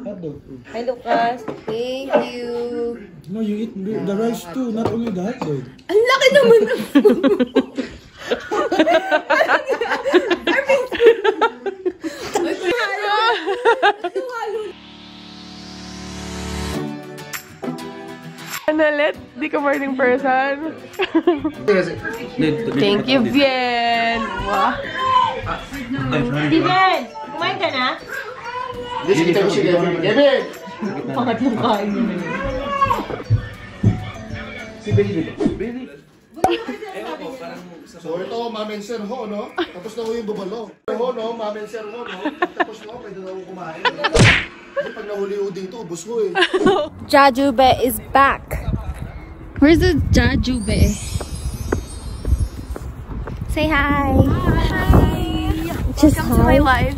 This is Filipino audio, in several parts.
Hotdog. Hi, Lucas. Thank you. No, you eat the rice too, not only the hotdog. Ang laki naman ng Ano ulit? Di ka morning person. Thank you, Bien. Wow. Steven, kumain ka na? Hindi kita ko siya, Kevin! Pangatlong kain niya na yun. Si Benny. Benny. So ito, Ma'am and Sir Ho, no? Tapos na ko yung bubalo. Ho, no? Ma'am and Sir Ho, no? Tapos na ko, pwede na ako kumain. Kasi pag nahuli ko dito, ubos ko eh. Jajube is back. Where's the Jajube? Say hi. Hi. Just Welcome to my life.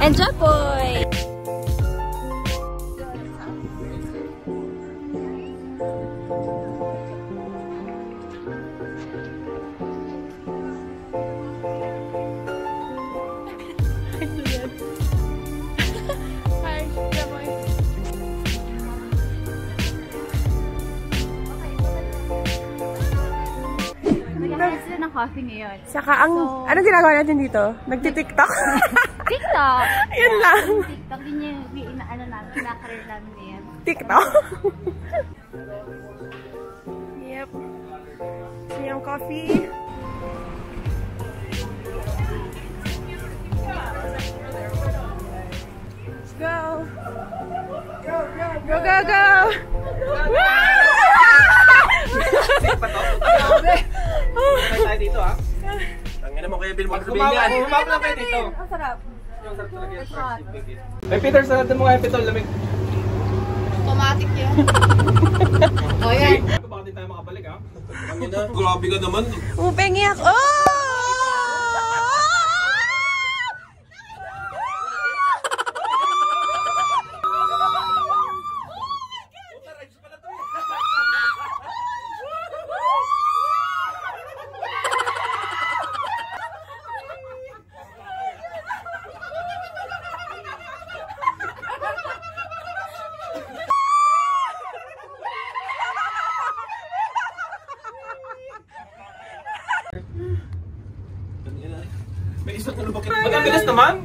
Enjoy, boy! Hi, Jamoy. Nag-harvest sila ng coffee ngayon. Saka ang, anong ginagawa natin dito? Nagtitiktok? TikTok! Yun lang. TikTok din yung inaano namin, kinakareer namin ngayon. TikTok? Yep. So yung coffee. Let's go! Go, go, go! Go, go, go! Tayo dito ah. Tangina mo kaya Bill magsabihin yan. Humap lang kayo dito. Ang sarap. Yung sarap talaga yung Ay Peter, sarap mo nga yung pitol. Lamig. Automatic yun. Oh, yan. Baka din tayo makabalik ah. Tangina, grabe ka naman. Upengi ako! Oh! May isang ano bakit? Magabilis naman.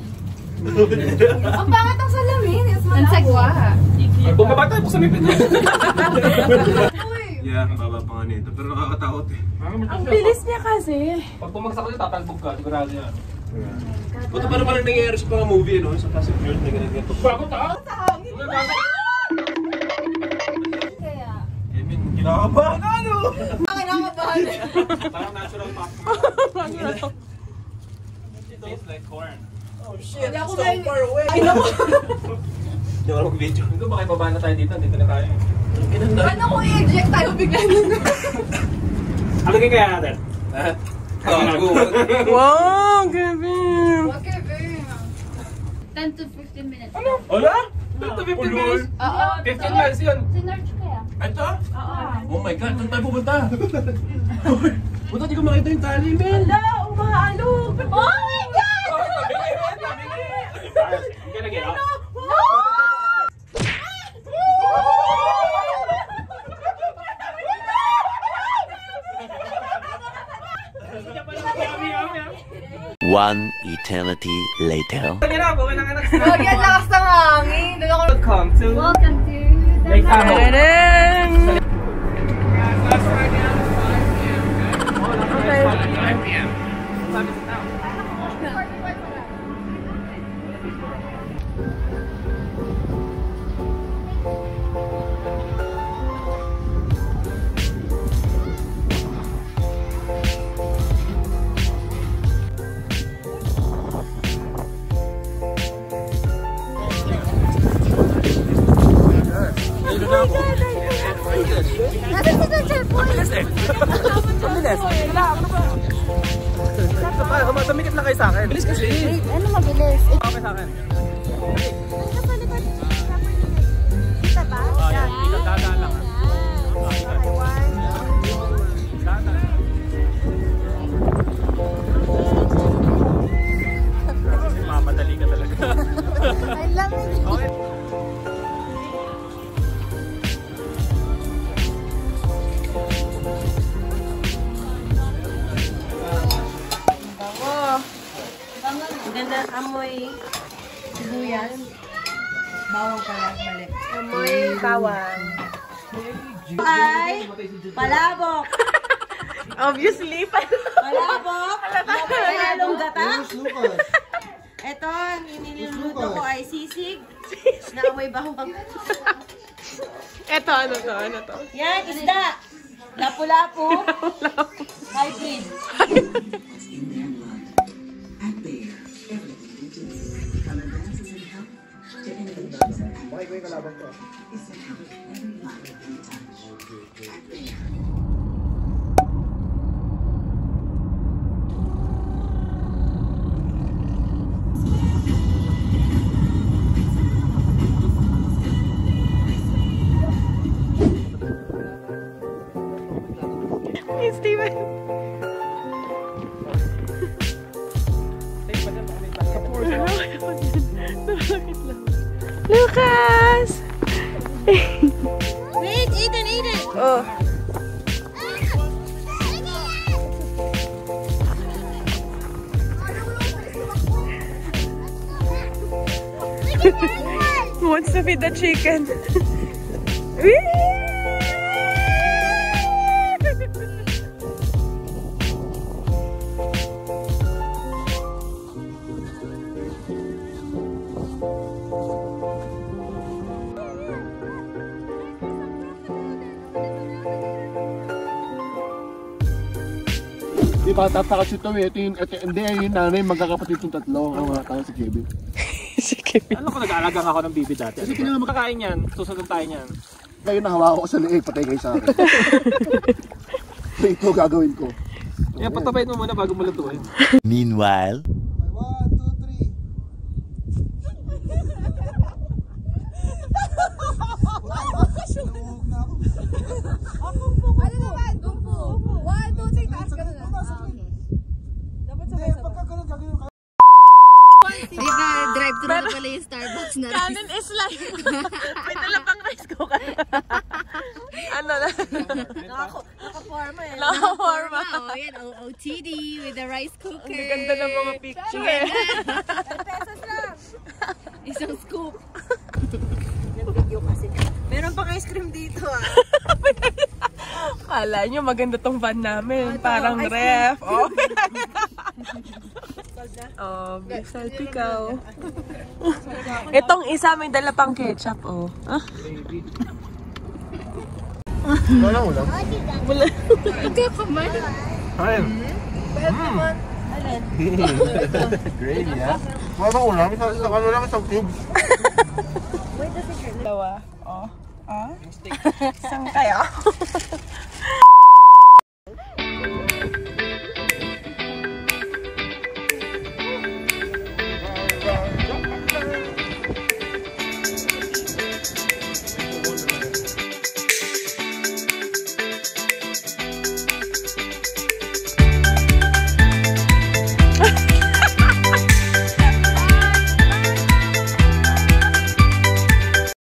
Ang pangat ang salamin. Ang sagwa. Bumaba tayo po sa mipit. Yeah, baba pa nga nito. Pero nakakatakot eh. Ang bilis niya kasi. Pag bumagsak ko siya, tatalbog ka. Sigurado yan. Buto pa naman ang nangyayari sa mga movie, no? Sa Fast and Furious na ganito. Bago ta? Kaya. I mean, kinakabahan ka, no? Kinakabahan. Parang natural pa. It tastes like corn. Oh shit, it's so far away. Hindi ako mag-video. Hindi ba kayo baba na tayo dito? Dito na tayo. Paano kung i-eject tayo bigla nun? Alagay kaya natin? Gago. Wow, Kevin! Okay, very 10 to 15 minutes. Ano? Wala? 10 to 15 minutes? Oo. 15 miles yun. Sinerge kaya? Ito? Oo. Oh my God, saan tayo pupunta? Puta, di ko makita yung tali, men. Wala, umaalog! Oh my God! You gonna get out? One eternity later. Huwag yan, lakas ng hangin. Welcome to Welcome to Lake Tahoe. Tadam! Bilis kasi. Wait, ano mabilis? Okay sa akin. Kita ba? Oh, yan. Ikaw dadaan lang. Okay, one. Dadaan. Kasi mamadali ka talaga. I love it. Okay. Ganda amoy sibuyas. Bawang pala, mali. Amoy bawang. Ay, palabok. Obviously, Palabok. Halong gata. Lucas. Ito, niluluto ko ay sisig na amoy bawang. Eto, ano to? Yan, isda. Lapu-lapu. Hybrid. Bakit ko yung kalabang ko? Hey, Steven. Lucas! Wait, eat it. Oh. Who wants to feed the chicken? Di ba, tatakas ito eh. Hindi, yung nanay, magkakapatid itong tatlo. Ang mga tao si Kevin. Si Kevin. Alam ko nag-aalagang ako ng bibi dati. Kasi kailangan makakain yan. Susunod tayo niyan. Ngayon nahawa ko sa liig, patay kayo sa akin. So ito gagawin ko. Yan, patabayin mo muna bago malutuin. Meanwhile, 1, 2, 3. Ano naman? Dumpo. 1, 2, 3, taas ka na. Dapat sabay-sabay. Di ba, drive-thru na pala yung Starbucks na rice? Kanin is like, may dala pang rice cooker. Ano na? Nakaforma eh. Nakaforma. Oh, yan, OOTD with the rice cooker. Ang ganda ng mga picture. 10 pesos lang. Isang scoop. Nag-video kasi. Meron pang ice cream dito ah. Kala nyo maganda tong van namin. Parang ref. Oh. Oh, beef salpikaw. Itong isa may dala pang ketchup, oh. Ah? Wala ulam. Wala. Nagkakamay. Ayun. Gravy ha? Wala ulam. Isa ka lang isang tube. Dalawa. Oh. Ah? Isang kaya.